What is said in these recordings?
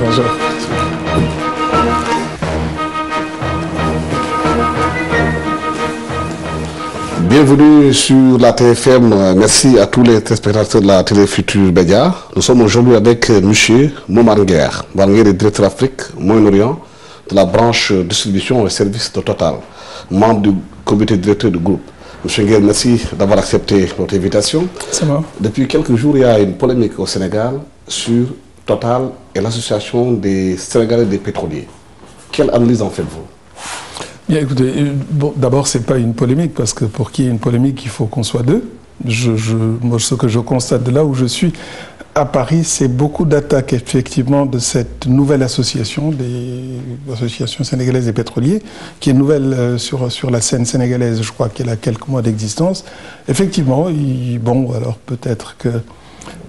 Bonjour. Bienvenue sur la TFM. Merci à tous les téléspectateurs de la télé Futur Média. Nous sommes aujourd'hui avec M. Momar Nguer. Momar Nguer est directeur Afrique, Moyen-Orient de la branche distribution et services de Total, membre du comité directeur du groupe. M. Nguer, merci d'avoir accepté notre invitation. C'est bon. Depuis quelques jours, il y a une polémique au Sénégal sur Total et l'association des Sénégalais des pétroliers. Quelle analyse en faites-vous? Bien, écoutez, bon, d'abord, ce n'est pas une polémique, parce que pour qu'il y ait une polémique, il faut qu'on soit deux. Moi, ce que je constate de là où je suis, à Paris, c'est beaucoup d'attaques, effectivement, de cette nouvelle association, des associations sénégalaises des pétroliers, qui est nouvelle sur la scène sénégalaise, je crois qu'elle a quelques mois d'existence. Effectivement, bon, alors peut-être que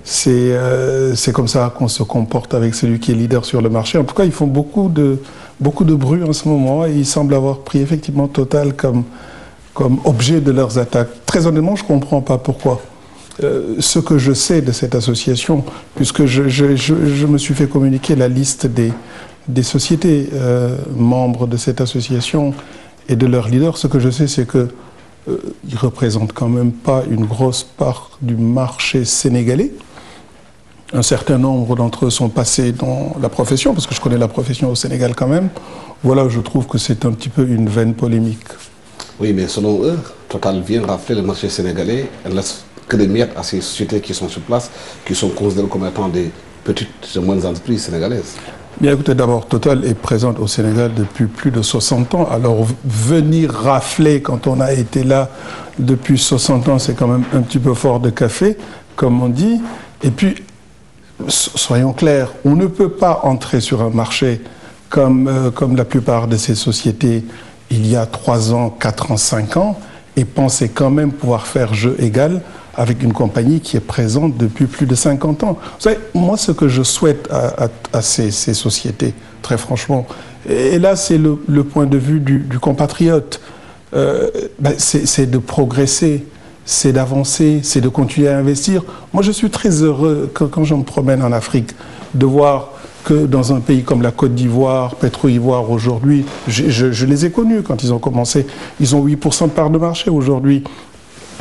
c'est comme ça qu'on se comporte avec celui qui est leader sur le marché. En tout cas, ils font beaucoup de bruit en ce moment et ils semblent avoir pris effectivement Total comme objet de leurs attaques. Très honnêtement, je ne comprends pas pourquoi. Ce que je sais de cette association, puisque je me suis fait communiquer la liste des sociétés membres de cette association et de leurs leaders, ce que je sais, c'est qu'ils ne représentent quand même pas une grosse part du marché sénégalais. Un certain nombre d'entre eux sont passés dans la profession, parce que je connais la profession au Sénégal quand même. Voilà, je trouve que c'est un petit peu une vaine polémique. Oui, mais selon eux, Total vient rafler le marché sénégalais. Elle laisse que des miettes à ces sociétés qui sont sur place, qui sont considérées comme étant des petites et moyennes entreprises sénégalaises. Bien écoutez, d'abord, Total est présente au Sénégal depuis plus de 60 ans. Alors, venir rafler quand on a été là depuis 60 ans, c'est quand même un petit peu fort de café, comme on dit. Et puis, soyons clairs, on ne peut pas entrer sur un marché comme la plupart de ces sociétés il y a 3 ans, 4 ans, 5 ans, et penser quand même pouvoir faire jeu égal avec une compagnie qui est présente depuis plus de 50 ans. Vous savez, moi, ce que je souhaite à ces sociétés, très franchement, et là, c'est le point de vue du compatriote, c'est de progresser, c'est d'avancer, c'est de continuer à investir. Moi, je suis très heureux quand je me promène en Afrique de voir que dans un pays comme la Côte d'Ivoire, Petro-Ivoire aujourd'hui, je les ai connus quand ils ont commencé, ils ont 8% de part de marché aujourd'hui.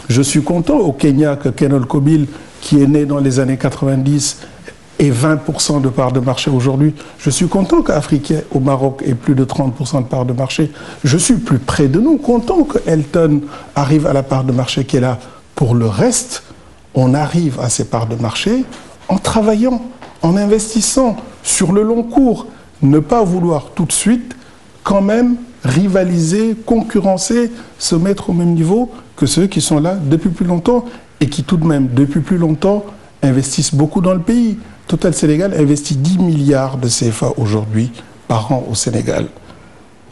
Je suis content au Kenya que Ken Olkobil, qui est né dans les années 90, ait 20% de part de marché aujourd'hui. Je suis content qu'Africain au Maroc ait plus de 30% de part de marché. Je suis plus près de nous, content que Elton arrive à la part de marché qui est là. Pour le reste, on arrive à ces parts de marché en travaillant, en investissant sur le long cours. Ne pas vouloir tout de suite quand même rivaliser, concurrencer, se mettre au même niveau que ceux qui sont là depuis plus longtemps et qui tout de même, depuis plus longtemps, investissent beaucoup dans le pays. Total Sénégal investit 10 milliards de CFA aujourd'hui par an au Sénégal.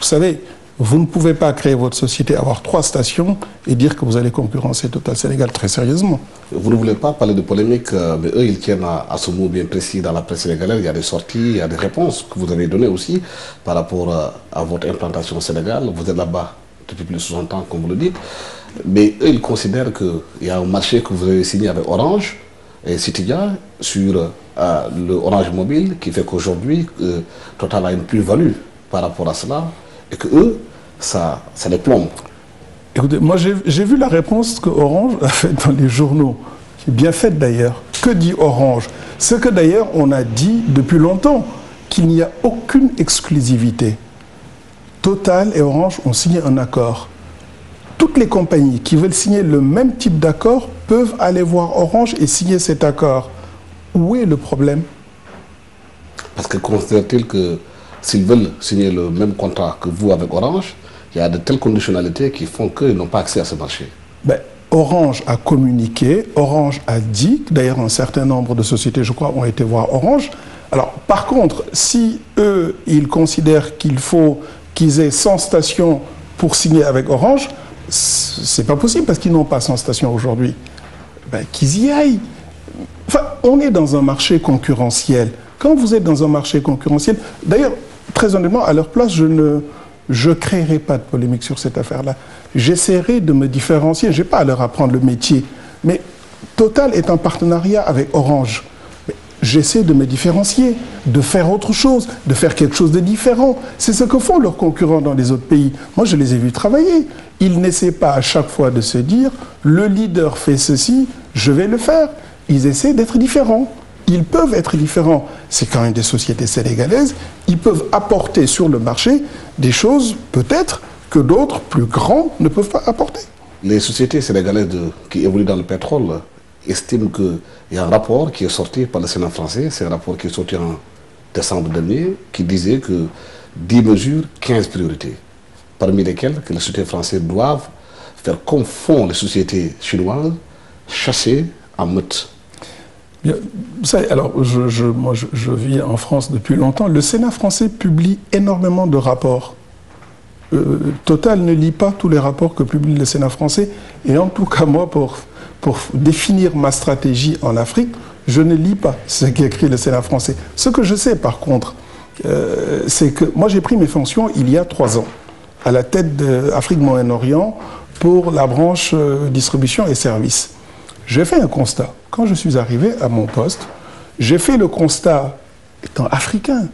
Vous savez, vous ne pouvez pas créer votre société, avoir 3 stations et dire que vous allez concurrencer Total Sénégal très sérieusement. Vous ne voulez pas parler de polémique, mais eux, ils tiennent à ce mot bien précis dans la presse sénégalaise. Il y a des sorties, il y a des réponses que vous avez données aussi par rapport à votre implantation au Sénégal. Vous êtes là-bas depuis plus de 60 ans, comme vous le dites. Mais eux, ils considèrent qu'il y a un marché que vous avez signé avec Orange et Citydia sur le Orange Mobile, qui fait qu'aujourd'hui, Total a une plus-value par rapport à cela, et que eux, ça les plombe. Écoutez, moi j'ai vu la réponse que Orange a faite dans les journaux, qui est bien faite d'ailleurs. Que dit Orange? Ce que d'ailleurs on a dit depuis longtemps, qu'il n'y a aucune exclusivité. Total et Orange ont signé un accord. Toutes les compagnies qui veulent signer le même type d'accord peuvent aller voir Orange et signer cet accord. Où est le problème? Parce que considèrent-ils que s'ils veulent signer le même contrat que vous avec Orange, il y a de telles conditionnalités qui font qu'ils n'ont pas accès à ce marché? Orange a communiqué, Orange a dit, d'ailleurs un certain nombre de sociétés, je crois, ont été voir Orange. Alors, par contre, si eux, ils considèrent qu'il faut qu'ils aient 100 stations pour signer avec Orange, c'est pas possible parce qu'ils n'ont pas 100 stations aujourd'hui. Qu'ils y aillent. Enfin, on est dans un marché concurrentiel. Quand vous êtes dans un marché concurrentiel, d'ailleurs, très honnêtement, à leur place, je ne créerai pas de polémique sur cette affaire-là. J'essaierai de me différencier. Je n'ai pas à leur apprendre le métier. Mais Total est en partenariat avec Orange. Mais j'essaie de me différencier, de faire autre chose, de faire quelque chose de différent. C'est ce que font leurs concurrents dans les autres pays. Moi, je les ai vus travailler. Ils n'essaient pas à chaque fois de se dire « le leader fait ceci, je vais le faire ». Ils essaient d'être différents. Ils peuvent être différents. C'est quand même des sociétés sénégalaises. Ils peuvent apporter sur le marché des choses, peut-être, que d'autres, plus grands, ne peuvent pas apporter. Les sociétés sénégalaises qui évoluent dans le pétrole estiment qu'il y a un rapport qui est sorti par le Sénat français. C'est un rapport qui est sorti en décembre dernier, qui disait que 10 mesures, 15 priorités, parmi lesquelles que les sociétés françaises doivent faire comme font les sociétés chinoises, chasser en meute. Bien, vous savez, alors, moi, je vis en France depuis longtemps. Le Sénat français publie énormément de rapports. Total ne lit pas tous les rapports que publie le Sénat français. Et en tout cas, moi, pour définir ma stratégie en Afrique, je ne lis pas ce qu'écrit le Sénat français. Ce que je sais, par contre, c'est que moi, j'ai pris mes fonctions il y a 3 ans, à la tête d'Afrique-Moyen-Orient pour la branche distribution et services. J'ai fait un constat. Quand je suis arrivé à mon poste, j'ai fait le constat, étant africain,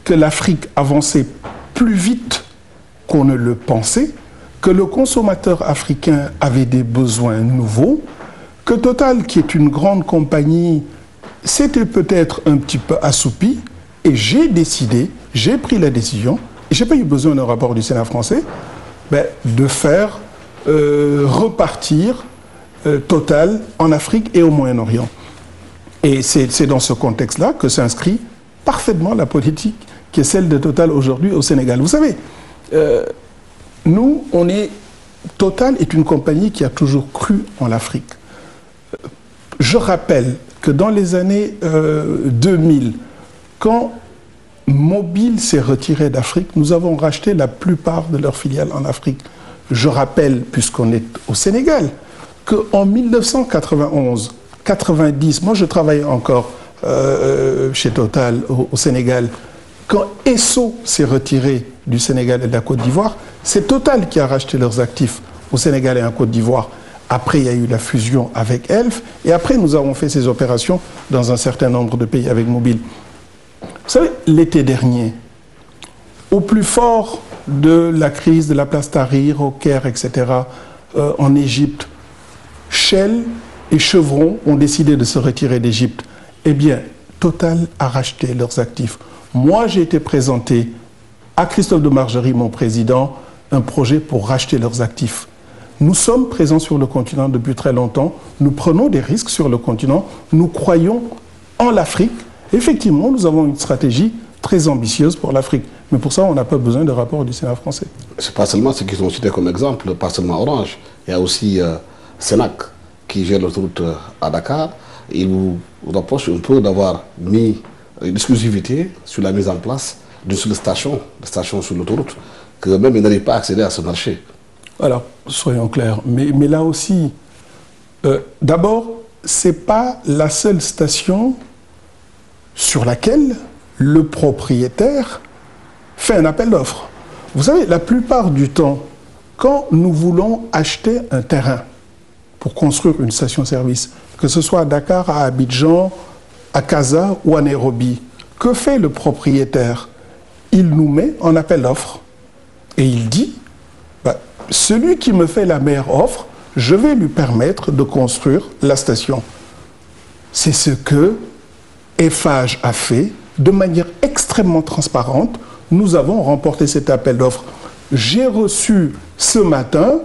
que l'Afrique avançait plus vite qu'on ne le pensait, que le consommateur africain avait des besoins nouveaux, que Total, qui est une grande compagnie, s'était peut-être un petit peu assoupi, et j'ai décidé, j'ai pris la décision, et je n'ai pas eu besoin d'un rapport du Sénat français, de faire repartir Total en Afrique et au Moyen-Orient. Et c'est dans ce contexte-là que s'inscrit parfaitement la politique qui est celle de Total aujourd'hui au Sénégal. Vous savez, nous, Total est une compagnie qui a toujours cru en l'Afrique. Je rappelle que dans les années 2000, quand Mobil s'est retiré d'Afrique, nous avons racheté la plupart de leurs filiales en Afrique. Je rappelle, puisqu'on est au Sénégal, qu'en 1991, 90, moi je travaillais encore chez Total au Sénégal, quand Esso s'est retiré du Sénégal et de la Côte d'Ivoire, c'est Total qui a racheté leurs actifs au Sénégal et en Côte d'Ivoire. Après, il y a eu la fusion avec Elf, et après, nous avons fait ces opérations dans un certain nombre de pays avec Mobil. Vous savez, l'été dernier, au plus fort de la crise de la place Tahrir, au Caire, etc., en Égypte, Shell et Chevron ont décidé de se retirer d'Égypte. Eh bien, Total a racheté leurs actifs. Moi, j'ai été présenté à Christophe de Margerie, mon président, un projet pour racheter leurs actifs. Nous sommes présents sur le continent depuis très longtemps. Nous prenons des risques sur le continent. Nous croyons en l'Afrique. Effectivement, nous avons une stratégie très ambitieuse pour l'Afrique. Mais pour ça, on n'a pas besoin de rapport du Sénat français. Ce n'est pas seulement ce qu'ils ont cité comme exemple, pas seulement Orange. Il y a aussi Sénac qui gère l'autoroute à Dakar. Il vous reproche un peu d'avoir mis une exclusivité sur la mise en place d'une seule station sur l'autoroute, que même ils n'arrivent pas à accéder à ce marché. Alors, soyons clairs, mais là aussi, d'abord, ce n'est pas la seule station sur laquelle le propriétaire fait un appel d'offres. Vous savez, la plupart du temps, quand nous voulons acheter un terrain pour construire une station-service, que ce soit à Dakar, à Abidjan, à Casa ou à Nairobi, que fait le propriétaire? Il nous met en appel d'offres et il dit, celui qui me fait la meilleure offre, je vais lui permettre de construire la station. C'est ce que Eiffage a fait de manière extrêmement transparente. Nous avons remporté cet appel d'offres. J'ai reçu ce matin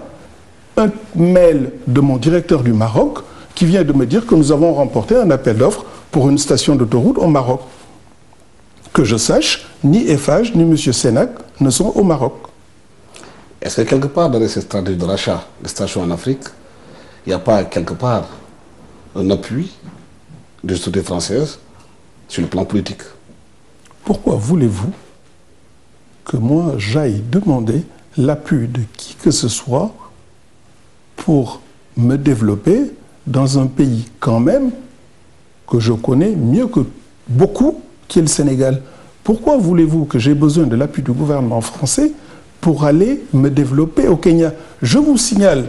un mail de mon directeur du Maroc qui vient de me dire que nous avons remporté un appel d'offres pour une station d'autoroute au Maroc. Que je sache, ni Eiffage ni M. Sénac ne sont au Maroc. Est-ce que quelque part, dans cette stratégie de rachat de stations en Afrique, il n'y a pas quelque part un appui des sociétés françaises sur le plan politique? Pourquoi voulez-vous que moi j'aille demander l'appui de qui que ce soit pour me développer dans un pays quand même que je connais mieux que beaucoup, qui est le Sénégal? Pourquoi voulez-vous que j'ai besoin de l'appui du gouvernement français pour aller me développer au Kenya? Je vous signale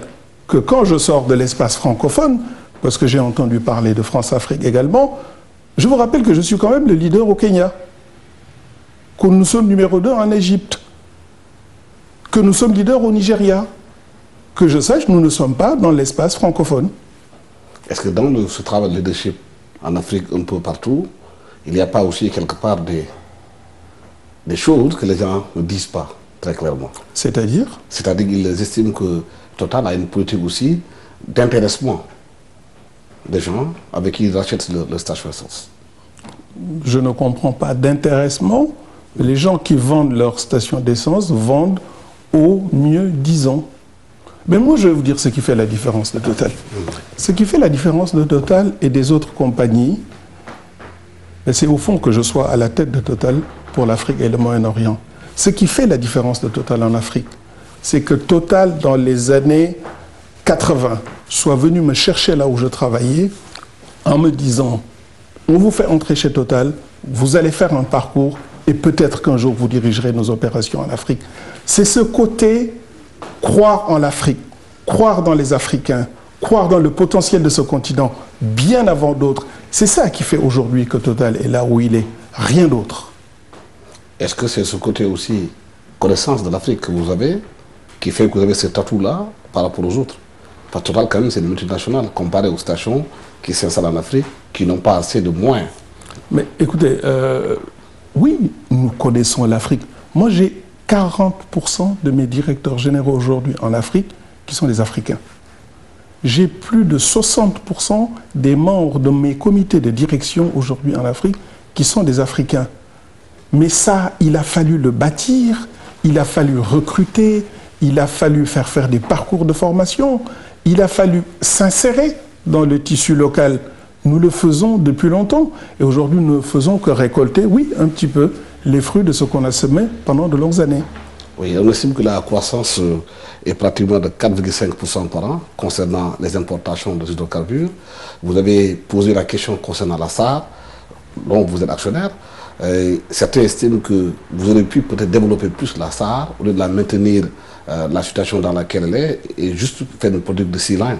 que quand je sors de l'espace francophone, parce que j'ai entendu parler de France-Afrique également, Je vous rappelle que je suis quand même le leader au Kenya, que nous sommes numéro 2 en Égypte, que nous sommes leaders au Nigeria. Que je sache, nous ne sommes pas dans l'espace francophone. Est-ce que dans ce travail de leadership en Afrique, un peu partout, il n'y a pas aussi quelque part des choses que les gens ne disent pas très clairement? C'est-à-dire? C'est-à-dire qu'ils estiment que Total a une politique aussi d'intéressement des gens avec qui ils rachètent leur station essence. Je ne comprends pas d'intéressement. Les gens qui vendent leur station d'essence vendent au mieux 10 ans. Mais moi, je vais vous dire ce qui fait la différence de Total. Ce qui fait la différence de Total et des autres compagnies, c'est au fond que je sois à la tête de Total pour l'Afrique et le Moyen-Orient. Ce qui fait la différence de Total en Afrique, c'est que Total, dans les années 80, soit venu me chercher là où je travaillais en me disant « On vous fait entrer chez Total, vous allez faire un parcours et peut-être qu'un jour vous dirigerez nos opérations en Afrique. » C'est ce côté croire en l'Afrique, croire dans les Africains, croire dans le potentiel de ce continent bien avant d'autres. C'est ça qui fait aujourd'hui que Total est là où il est, rien d'autre. Est-ce que c'est ce côté aussi, connaissance de l'Afrique que vous avez, qui fait que vous avez cet atout-là par rapport aux autres? Parce que Total, quand même, c'est une multinationale comparée aux stations qui s'installent en Afrique, qui n'ont pas assez de moyens. Mais écoutez, oui, nous connaissons l'Afrique. Moi, j'ai 40% de mes directeurs généraux aujourd'hui en Afrique qui sont des Africains. J'ai plus de 60% des membres de mes comités de direction aujourd'hui en Afrique qui sont des Africains. Mais ça, il a fallu le bâtir, il a fallu recruter, il a fallu faire des parcours de formation, il a fallu s'insérer dans le tissu local. Nous le faisons depuis longtemps et aujourd'hui nous ne faisons que récolter, oui, un petit peu, les fruits de ce qu'on a semé pendant de longues années. Oui, on estime que la croissance est pratiquement de 4,5% par an concernant les importations de hydrocarbures. Vous avez posé la question concernant la SAR, dont vous êtes actionnaire. Certains estiment que vous aurez pu peut-être développer plus la SAR au lieu de la maintenir la situation dans laquelle elle est et juste faire une produit de C-Line.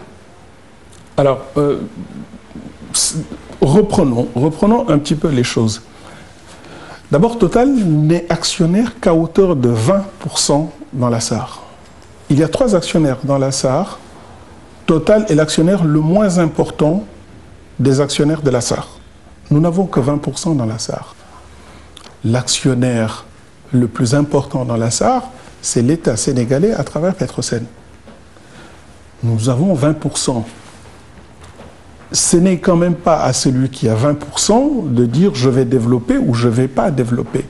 Alors, reprenons un petit peu les choses. D'abord, Total n'est actionnaire qu'à hauteur de 20% dans la SAR. Il y a 3 actionnaires dans la SAR. Total est l'actionnaire le moins important des actionnaires de la SAR. Nous n'avons que 20% dans la SAR. L'actionnaire le plus important dans la SAR, c'est l'État sénégalais à travers Petrosen. Nous avons 20%. Ce n'est quand même pas à celui qui a 20% de dire je vais développer ou je ne vais pas développer.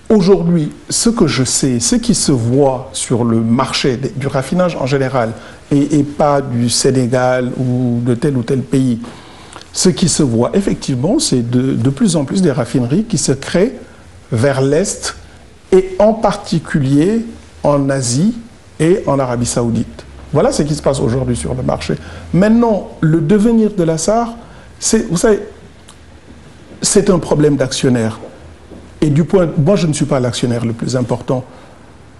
Aujourd'hui, ce que je sais, ce qui se voit sur le marché du raffinage en général, et pas du Sénégal ou de tel pays, ce qui se voit effectivement, c'est de plus en plus des raffineries qui se créent vers l'Est et en particulier en Asie et en Arabie Saoudite. Voilà ce qui se passe aujourd'hui sur le marché. Maintenant, le devenir de la SAR, vous savez, c'est un problème d'actionnaire. Et moi, je ne suis pas l'actionnaire le plus important,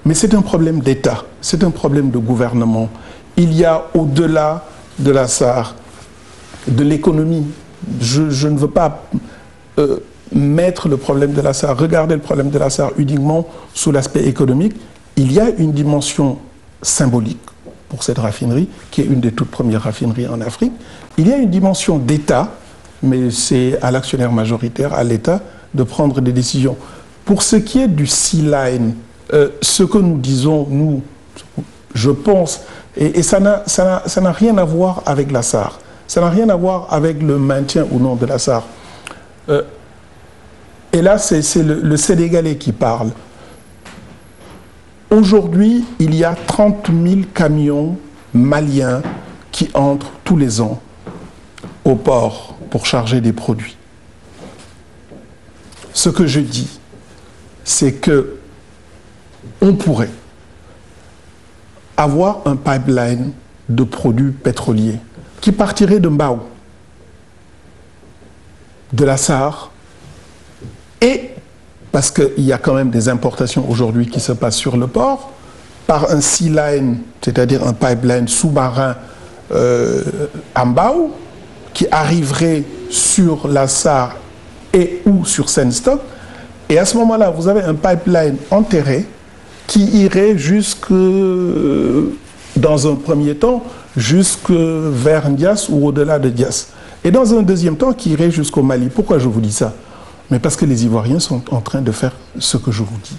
mais c'est un problème d'État, c'est un problème de gouvernement. Il y a au-delà de la SAR, de l'économie. Je ne veux pas mettre le problème de la SAR, regarder le problème de la SAR uniquement sous l'aspect économique. Il y a une dimension symbolique pour cette raffinerie, qui est une des toutes premières raffineries en Afrique. Il y a une dimension d'État, mais c'est à l'actionnaire majoritaire, à l'État, de prendre des décisions. Pour ce qui est du C-Line, ce que nous disons, nous, je pense, et ça n'a rien à voir avec la SAR, ça n'a rien à voir avec le maintien ou non de la SAR. Et là, c'est le Sénégalais qui parle. Aujourd'hui, il y a 30 000 camions maliens qui entrent tous les ans au port pour charger des produits. Ce que je dis, c'est que on pourrait avoir un pipeline de produits pétroliers qui partirait de Mbao, de la SAR, et parce qu'il y a quand même des importations aujourd'hui qui se passent sur le port, par un sea line, c'est-à-dire un pipeline sous-marin à Mbao, qui arriverait sur la SAR et ou sur Sandstock. Et à ce moment-là, vous avez un pipeline enterré qui irait jusque, dans un premier temps, jusque vers Ndias ou au-delà de Ndias. Et dans un deuxième temps, qui irait jusqu'au Mali. Pourquoi je vous dis ça? Mais parce que les Ivoiriens sont en train de faire ce que je vous dis.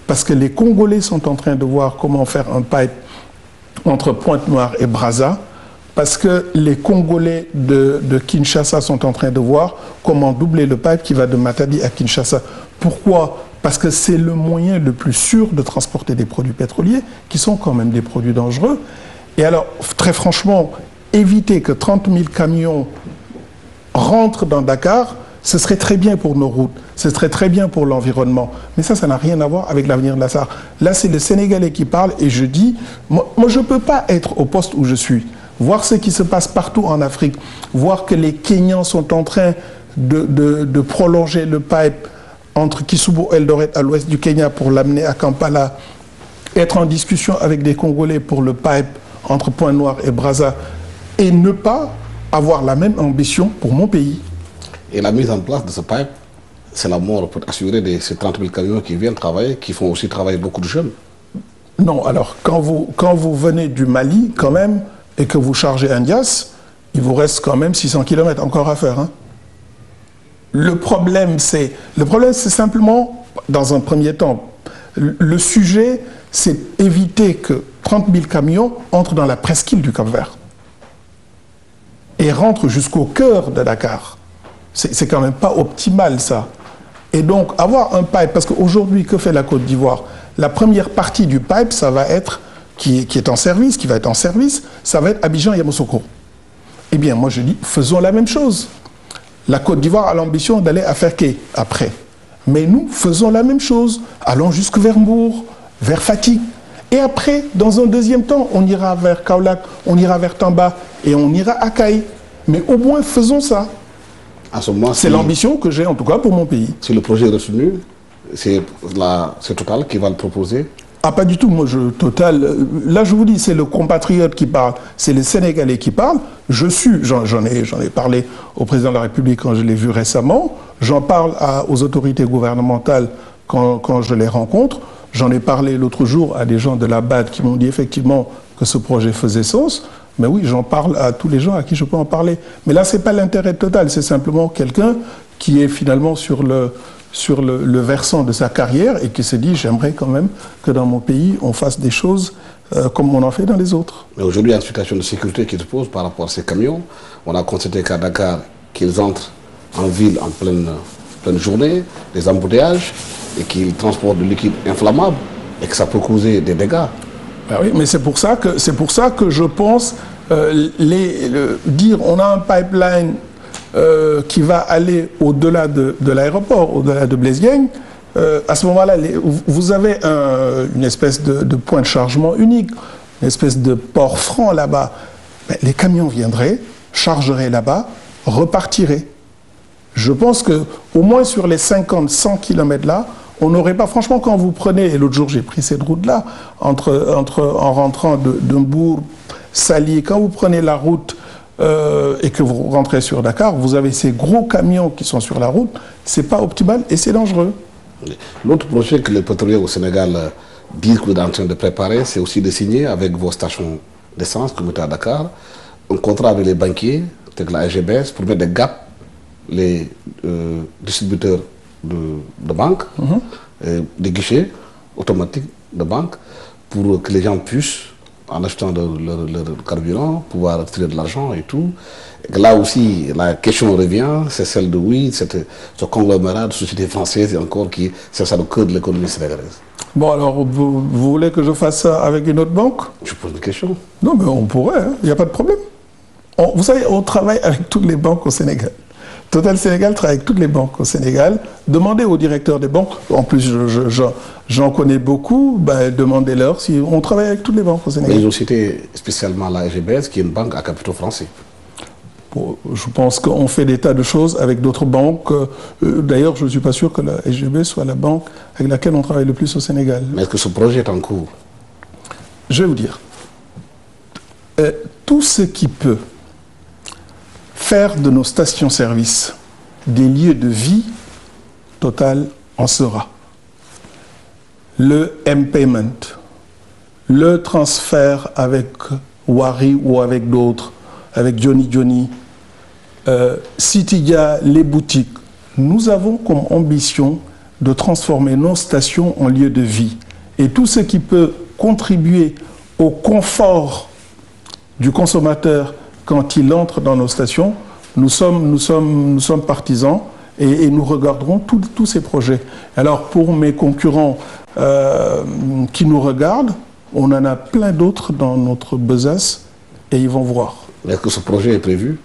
Parce que les Congolais sont en train de voir comment faire un pipe entre Pointe-Noire et Brazza. Parce que les Congolais de Kinshasa sont en train de voir comment doubler le pipe qui va de Matadi à Kinshasa. Pourquoi? Parce que c'est le moyen le plus sûr de transporter des produits pétroliers, qui sont quand même des produits dangereux. Et alors, très franchement, éviter que 30 000 camions rentrent dans Dakar, ce serait très bien pour nos routes, ce serait très bien pour l'environnement. Mais ça n'a rien à voir avec l'avenir de la SAR. Là, c'est le Sénégalais qui parle et je dis, moi je ne peux pas être au poste où je suis. Voir ce qui se passe partout en Afrique, voir que les Kenyans sont en train de prolonger le pipe entre Kisumu et Eldoret à l'ouest du Kenya pour l'amener à Kampala, être en discussion avec des Congolais pour le pipe entre Pointe-Noire et Brazza, et ne pas avoir la même ambition pour mon pays. Et la mise en place de ce pipe, c'est la mort pour assurer ces 30 000 camions qui viennent travailler, qui font aussi travailler beaucoup de jeunes. Non, alors quand vous venez du Mali, quand même, et que vous chargez Ndias, il vous reste quand même 600 km encore à faire. Hein. Le problème, c'est simplement, dans un premier temps, le sujet, c'est éviter que 30 000 camions entrent dans la presqu'île du Cap-Vert et rentrent jusqu'au cœur de Dakar. C'est quand même pas optimal, ça. Et donc, avoir un pipe, parce qu'aujourd'hui, que fait la Côte d'Ivoire? La première partie du pipe, ça va être, qui est en service, qui va être en service, ça va être Abidjan et Yamoussoukro. Eh bien, moi je dis, faisons la même chose. La Côte d'Ivoire a l'ambition d'aller à Ferké après. Mais nous, faisons la même chose. Allons jusque vers Mbour, vers Fatick. Et après, dans un deuxième temps, on ira vers Kaolack, on ira vers Tamba et on ira à Kaï. Mais au moins, faisons ça. C'est l'ambition que j'ai, en tout cas, pour mon pays. Si le projet est retenu, c'est Total qui va le proposer? Ah, pas du tout. Moi, Total, là, je vous dis, c'est le compatriote qui parle, c'est les Sénégalais qui parlent. J'en ai parlé au président de la République quand je l'ai vu récemment. J'en parle aux autorités gouvernementales quand je les rencontre. J'en ai parlé l'autre jour à des gens de la BAD qui m'ont dit effectivement que ce projet faisait sens. Mais oui, j'en parle à tous les gens à qui je peux en parler. Mais là, ce n'est pas l'intérêt Total, c'est simplement quelqu'un qui est finalement sur le versant de sa carrière et qui se dit, j'aimerais quand même que dans mon pays, on fasse des choses comme on en fait dans les autres. Mais aujourd'hui, il y a une situation de sécurité qui se pose par rapport à ces camions. On a constaté qu'à Dakar, qu'ils entrent en ville en pleine journée, des embouteillages, et qu'ils transportent du liquide inflammable, et que ça peut causer des dégâts. Ben oui, mais c'est pour ça que je pense dire on a un pipeline qui va aller au-delà de l'aéroport, au-delà de Blaise Diagne, à ce moment-là, vous avez une espèce de point de chargement unique, une espèce de port franc là-bas. Ben, les camions viendraient, chargeraient là-bas, repartiraient. Je pense qu'au moins sur les 50-100 km là, on n'aurait pas, franchement, quand vous prenez, et l'autre jour j'ai pris cette route-là, en rentrant de Mbour, Sali, quand vous prenez la route et que vous rentrez sur Dakar, vous avez ces gros camions qui sont sur la route, c'est pas optimal et c'est dangereux. L'autre projet que les pétroliers au Sénégal disent que vous êtes en train de préparer, c'est aussi de signer avec vos stations d'essence, comme à Dakar, un contrat avec les banquiers, avec la SGBS, pour mettre des gaps, les distributeurs de banques, des guichets automatiques de banques, pour que les gens puissent, en achetant leur carburant, pouvoir retirer de l'argent et tout. Et là aussi, la question revient, c'est celle de oui, ce conglomérat de sociétés françaises et encore qui c'est ça le cœur de l'économie sénégalaise. Bon, alors, vous voulez que je fasse ça avec une autre banque? Je pose une question. Non, mais on pourrait, il n'y a pas de problème. Vous savez, on travaille avec toutes les banques au Sénégal. Total Sénégal travaille avec toutes les banques au Sénégal. Demandez aux directeurs des banques, en plus j'en connais beaucoup, ben, demandez-leur si on travaille avec toutes les banques au Sénégal. Mais ils ont cité spécialement la SGBS qui est une banque à capitaux français. Bon, je pense qu'on fait des tas de choses avec d'autres banques. D'ailleurs, je ne suis pas sûr que la SGBS soit la banque avec laquelle on travaille le plus au Sénégal. Mais est-ce que ce projet est en cours? Je vais vous dire, tout ce qui peut faire de nos stations-service des lieux de vie, Total en sera. Le M-Payment, le transfert avec Wari ou avec d'autres, avec Johnny, Citydia, les boutiques, nous avons comme ambition de transformer nos stations en lieux de vie. Et tout ce qui peut contribuer au confort du consommateur quand il entre dans nos stations, nous sommes partisans et nous regarderons tous ces projets. Alors pour mes concurrents qui nous regardent, on en a plein d'autres dans notre besace et ils vont voir. Est-ce que ce projet est prévu?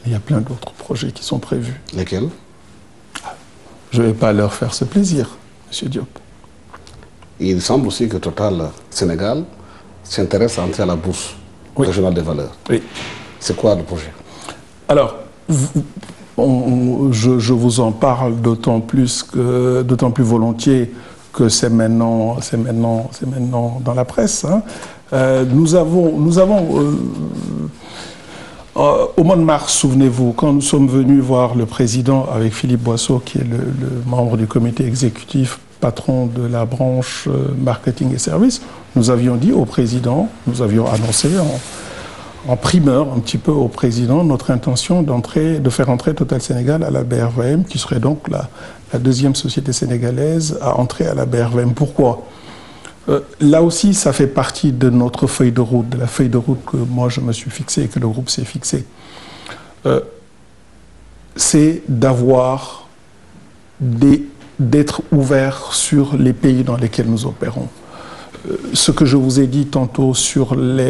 Il y a plein d'autres projets qui sont prévus. Lesquels? Je ne vais pas leur faire ce plaisir, M. Diop. Et il semble aussi que Total Sénégal s'intéresse à entrer à la bourse régionale des valeurs. Oui. C'est quoi le projet? Alors, je vous en parle d'autant plus volontiers que c'est maintenant dans la presse. Hein. Nous avons au mois de mars, souvenez-vous, quand nous sommes venus voir le président avec Philippe Boisseau, qui est le membre du comité exécutif, patron de la branche marketing et services, nous avions dit au président, nous avions annoncé en primeur un petit peu au président notre intention de faire entrer Total Sénégal à la BRVM, qui serait donc la deuxième société sénégalaise à entrer à la BRVM. Pourquoi ? Là aussi, ça fait partie de notre feuille de route, de la feuille de route que moi je me suis fixée et que le groupe s'est fixé. C'est d'être ouvert sur les pays dans lesquels nous opérons. Ce que je vous ai dit tantôt sur la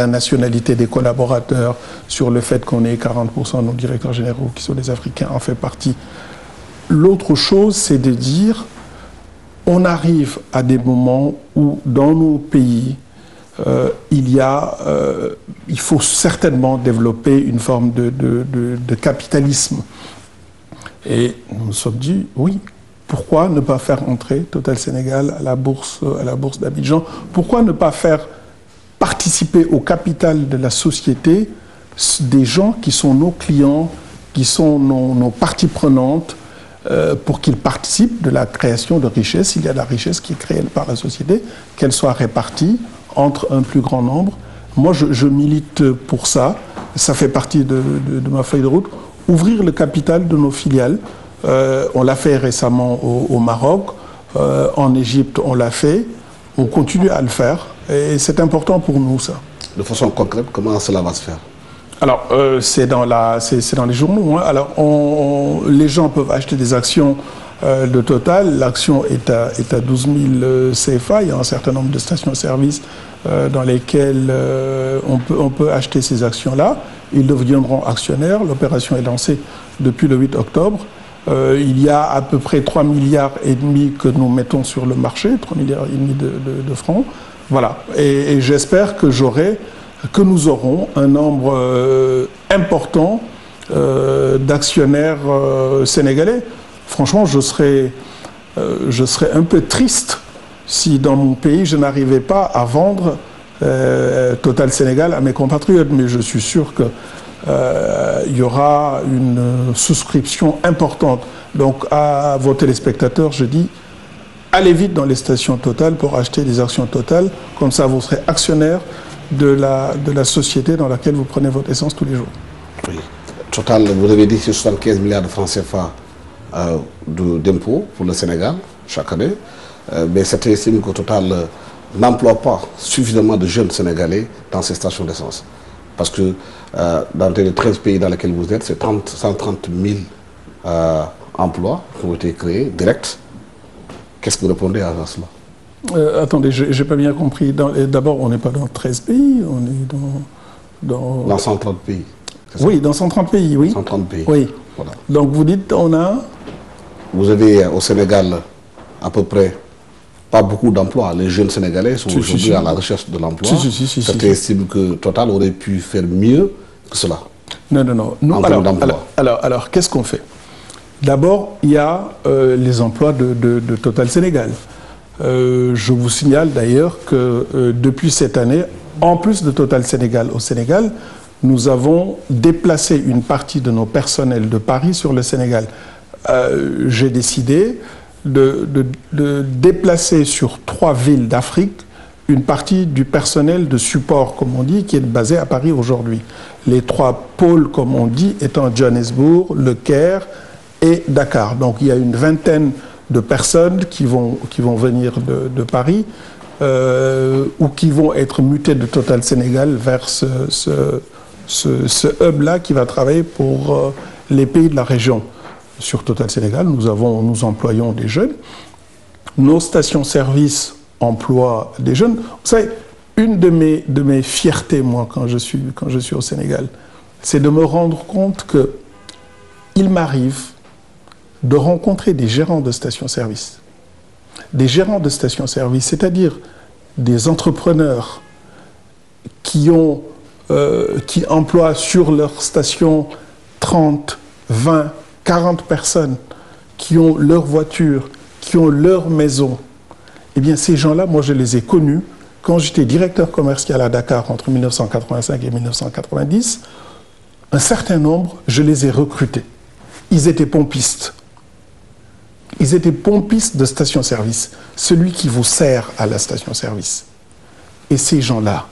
nationalité des collaborateurs, sur le fait qu'on ait 40% de nos directeurs généraux qui sont des Africains, en fait partie. L'autre chose, c'est de dire, on arrive à des moments où, dans nos pays, il faut certainement développer une forme de capitalisme. Et nous nous sommes dit, oui, pourquoi ne pas faire entrer Total Sénégal à la bourse d'Abidjan? Pourquoi ne pas faire participer au capital de la société des gens qui sont nos clients, qui sont nos parties prenantes, pour qu'ils participent de la création de richesses? Il y a de la richesse qui est créée par la société, qu'elle soit répartie entre un plus grand nombre. Moi, je milite pour ça. Ça fait partie de ma feuille de route. Ouvrir le capital de nos filiales. On l'a fait récemment au Maroc. En Égypte, on l'a fait. On continue à le faire. Et c'est important pour nous, ça. De façon concrète, comment cela va se faire? Alors, c'est dans les journaux. Hein. Alors, les gens peuvent acheter des actions de Total. L'action est à 12 000 CFA. Il y a un certain nombre de stations-service dans lesquelles on peut acheter ces actions-là. Ils deviendront actionnaires. L'opération est lancée depuis le 8 octobre. Il y a à peu près 3,5 milliards que nous mettons sur le marché, 3,5 milliards de francs. Voilà. Et j'espère que nous aurons un nombre important d'actionnaires sénégalais. Franchement, je serais un peu triste si dans mon pays, je n'arrivais pas à vendre Total Sénégal à mes compatriotes. Mais je suis sûr qu'il y aura une souscription importante. Donc à vos téléspectateurs, je dis, allez vite dans les stations Total pour acheter des actions Total. Comme ça, vous serez actionnaire de la société dans laquelle vous prenez votre essence tous les jours. Oui. Total, vous avez dit que c'est 75 milliards de francs CFA d'impôts pour le Sénégal chaque année. Mais c'est estime que Total n'emploie pas suffisamment de jeunes Sénégalais dans ces stations d'essence. Parce que dans les 13 pays dans lesquels vous êtes, c'est 130 000 emplois qui ont été créés directs. Qu'est-ce que vous répondez à cela? Attendez, je n'ai pas bien compris. D'abord, on n'est pas dans 13 pays, on est dans 130 pays. Oui, dans 130 pays, oui. 130 pays. Oui. Voilà. Donc vous dites, on a... Vous avez au Sénégal à peu près pas beaucoup d'emplois. Les jeunes Sénégalais sont aujourd'hui à la recherche de l'emploi. Certains estiment que Total aurait pu faire mieux que cela. Non. Alors qu'est-ce qu'on fait? D'abord, il y a les emplois de Total Sénégal. Je vous signale d'ailleurs que depuis cette année, en plus de Total Sénégal au Sénégal, nous avons déplacé une partie de nos personnels de Paris sur le Sénégal. J'ai décidé de déplacer sur 3 villes d'Afrique une partie du personnel de support, comme on dit, qui est basé à Paris aujourd'hui. Les 3 pôles, comme on dit, étant Johannesburg, Le Caire et Dakar. Donc il y a une vingtaine de personnes qui vont venir de Paris ou qui vont être mutées de Total Sénégal vers ce hub-là qui va travailler pour les pays de la région. Sur Total Sénégal, nous employons des jeunes. Nos stations-service emploient des jeunes. Vous savez, une de mes fiertés, moi, quand je suis au Sénégal, c'est de me rendre compte qu'il m'arrive de rencontrer des gérants de stations-service. Des gérants de stations-service, c'est-à-dire des entrepreneurs qui emploient sur leur station 30, 20, 40 personnes, qui ont leur voiture, qui ont leur maison. Eh bien, ces gens-là, moi, je les ai connus quand j'étais directeur commercial à Dakar entre 1985 et 1990. Un certain nombre, je les ai recrutés. Ils étaient pompistes. Ils étaient pompistes de station-service, celui qui vous sert à la station-service. Et ces gens-là,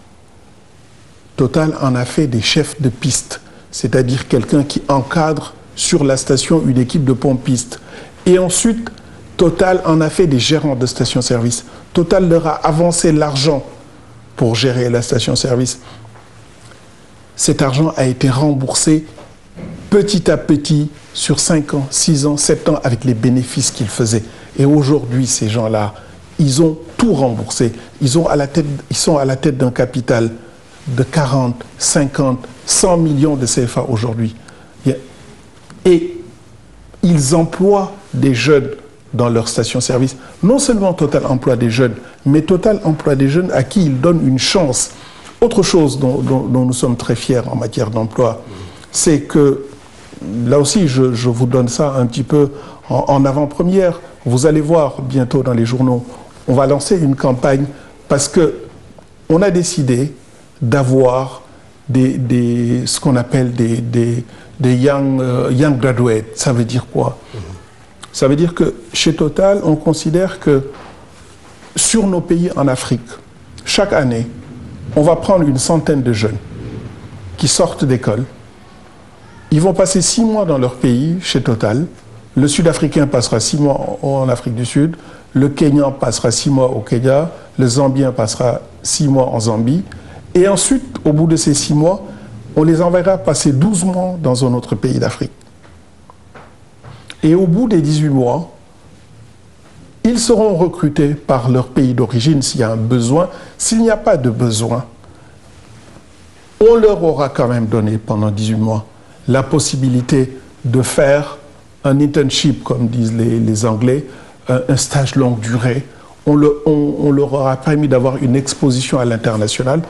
Total en a fait des chefs de piste, c'est-à-dire quelqu'un qui encadre sur la station une équipe de pompistes. Et ensuite, Total en a fait des gérants de station-service. Total leur a avancé l'argent pour gérer la station-service. Cet argent a été remboursé petit à petit sur 5 ans, 6 ans, 7 ans avec les bénéfices qu'ils faisaient. Et aujourd'hui, ces gens-là, ils ont tout remboursé. Ils sont à la tête d'un capital de 40, 50, 100 millions de CFA aujourd'hui. Et ils emploient des jeunes dans leur station-service. Non seulement Total emploie des jeunes, mais Total emploie des jeunes à qui il donne une chance. Autre chose dont nous sommes très fiers en matière d'emploi, c'est que, là aussi, je vous donne ça un petit peu en avant-première. Vous allez voir bientôt dans les journaux, on va lancer une campagne parce qu'on a décidé d'avoir ce qu'on appelle des young graduates. Ça veut dire quoi? Ça veut dire que chez Total, on considère que sur nos pays en Afrique, chaque année, on va prendre une centaine de jeunes qui sortent d'école. Ils vont passer 6 mois dans leur pays, chez Total. Le Sud-Africain passera 6 mois en Afrique du Sud. Le Kenyan passera 6 mois au Kenya. Le Zambien passera 6 mois en Zambie. Et ensuite, au bout de ces 6 mois, on les enverra passer 12 mois dans un autre pays d'Afrique. Et au bout des 18 mois, ils seront recrutés par leur pays d'origine s'il y a un besoin. S'il n'y a pas de besoin, on leur aura quand même donné pendant 18 mois la possibilité de faire un internship, comme disent les Anglais, un stage longue durée. On leur aura permis d'avoir une exposition à l'international.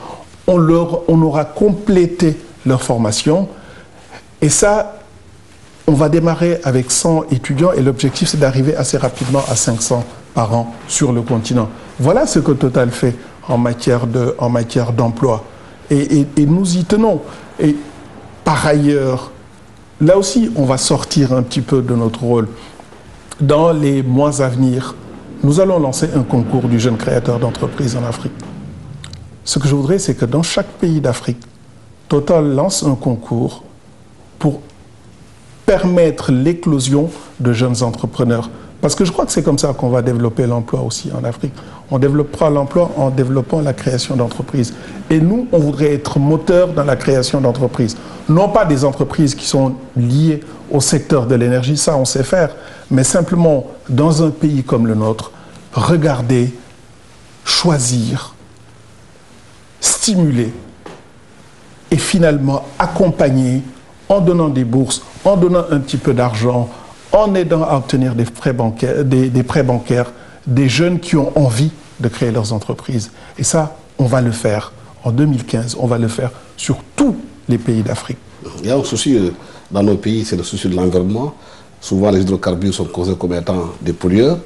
On aura complété leur formation. Et ça, on va démarrer avec 100 étudiants et l'objectif, c'est d'arriver assez rapidement à 500 par an sur le continent. Voilà ce que Total fait en matière d'emploi. Et nous y tenons. Et par ailleurs, là aussi, on va sortir un petit peu de notre rôle. Dans les mois à venir, nous allons lancer un concours du jeune créateur d'entreprise en Afrique. Ce que je voudrais, c'est que dans chaque pays d'Afrique, Total lance un concours pour permettre l'éclosion de jeunes entrepreneurs. Parce que je crois que c'est comme ça qu'on va développer l'emploi aussi en Afrique. On développera l'emploi en développant la création d'entreprises. Et nous, on voudrait être moteur dans la création d'entreprises. Non pas des entreprises qui sont liées au secteur de l'énergie, ça on sait faire, mais simplement dans un pays comme le nôtre, regarder, choisir, stimuler et finalement accompagner en donnant des bourses, en donnant un petit peu d'argent, en aidant à obtenir des prêts bancaires, des jeunes qui ont envie de créer leurs entreprises. Et ça, on va le faire. En 2015, on va le faire sur tous les pays d'Afrique. Il y a un souci dans nos pays, c'est le souci de l'environnement. Souvent, les hydrocarbures sont causés comme étant des pollueurs.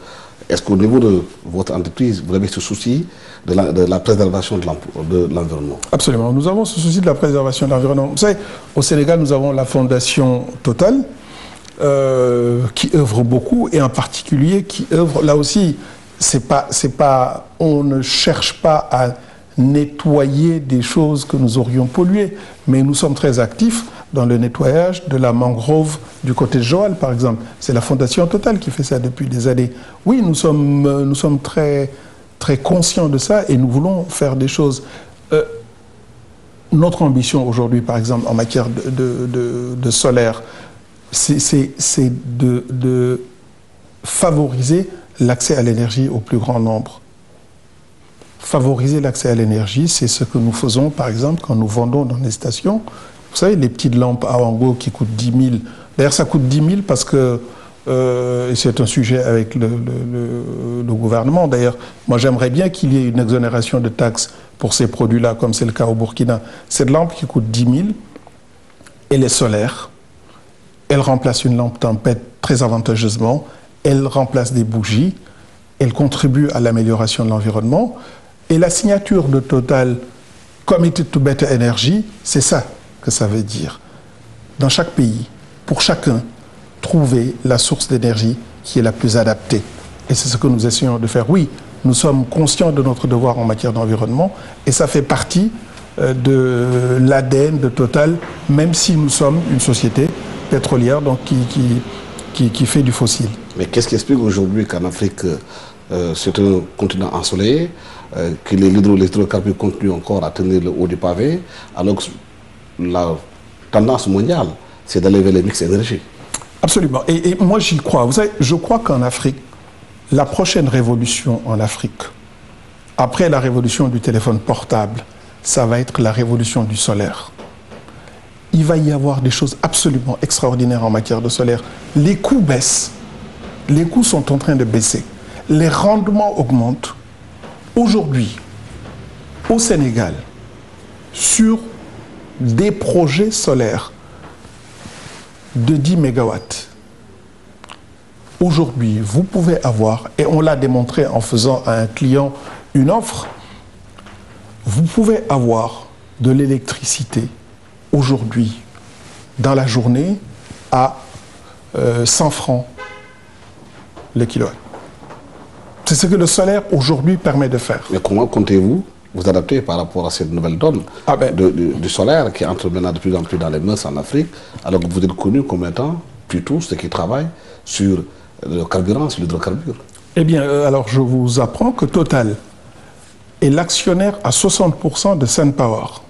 Est-ce qu'au niveau de votre entreprise, vous avez ce souci de la préservation de l'environnement? Absolument. Nous avons ce souci de la préservation de l'environnement. Vous savez, au Sénégal, nous avons la Fondation Total, qui œuvre beaucoup, et en particulier qui œuvre, là aussi, on ne cherche pas à nettoyer des choses que nous aurions polluées, mais nous sommes très actifs dans le nettoyage de la mangrove du côté de Joal, par exemple. C'est la Fondation Total qui fait ça depuis des années. Oui, nous sommes très, très conscients de ça et nous voulons faire des choses. Notre ambition aujourd'hui, par exemple, en matière de solaire, c'est de favoriser l'accès à l'énergie au plus grand nombre. Favoriser l'accès à l'énergie, c'est ce que nous faisons, par exemple, quand nous vendons dans les stations. Vous savez, les petites lampes à Wango qui coûtent 10 000. D'ailleurs, ça coûte 10 000 parce que c'est un sujet avec le gouvernement. D'ailleurs, moi, j'aimerais bien qu'il y ait une exonération de taxes pour ces produits-là, comme c'est le cas au Burkina. Cette lampe qui coûte 10 000, elle est solaire. Elle remplace une lampe tempête très avantageusement. Elle remplace des bougies. Elle contribue à l'amélioration de l'environnement. Et la signature de Total Committed to Better Energy, c'est ça que ça veut dire. Dans chaque pays, pour chacun, trouver la source d'énergie qui est la plus adaptée. Et c'est ce que nous essayons de faire. Oui, nous sommes conscients de notre devoir en matière d'environnement et ça fait partie de l'ADN de Total, même si nous sommes une société pétrolière donc qui fait du fossile. Mais qu'est-ce qui explique aujourd'hui qu'en Afrique, c'est un continent ensoleillé, que les hydrocarbures continuent encore à tenir le haut du pavé, alors que la tendance mondiale, c'est d'aller vers les mix énergie. Absolument. Et moi, j'y crois. Vous savez, je crois qu'en Afrique, la prochaine révolution en Afrique, après la révolution du téléphone portable, ça va être la révolution du solaire. Il va y avoir des choses absolument extraordinaires en matière de solaire. Les coûts baissent. Les coûts sont en train de baisser. Les rendements augmentent. Aujourd'hui, au Sénégal, sur des projets solaires de 10 mégawatts, aujourd'hui, vous pouvez avoir, et on l'a démontré en faisant à un client une offre, vous pouvez avoir de l'électricité aujourd'hui, dans la journée, à 100 francs le kilowatt. C'est ce que le solaire aujourd'hui permet de faire. Mais comment comptez-vous vous adapter par rapport à cette nouvelle donne du solaire qui entre maintenant de plus en plus dans les mœurs en Afrique, alors que vous êtes connu comme étant plutôt ceux qui travaillent sur le carburant, sur l'hydrocarbure? Eh bien, alors je vous apprends que Total est l'actionnaire à 60% de SunPower.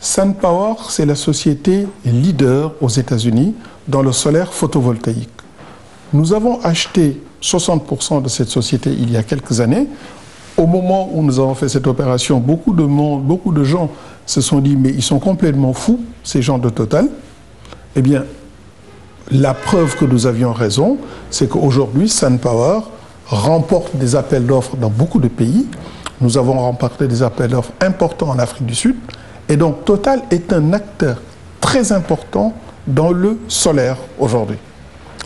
SunPower, c'est la société leader aux États-Unis dans le solaire photovoltaïque. Nous avons acheté 60% de cette société il y a quelques années. Au moment où nous avons fait cette opération, beaucoup de gens se sont dit mais ils sont complètement fous, ces gens de Total. Eh bien, la preuve que nous avions raison, c'est qu'aujourd'hui, SunPower remporte des appels d'offres dans beaucoup de pays. Nous avons remporté des appels d'offres importants en Afrique du Sud. Et donc, Total est un acteur très important dans le solaire aujourd'hui.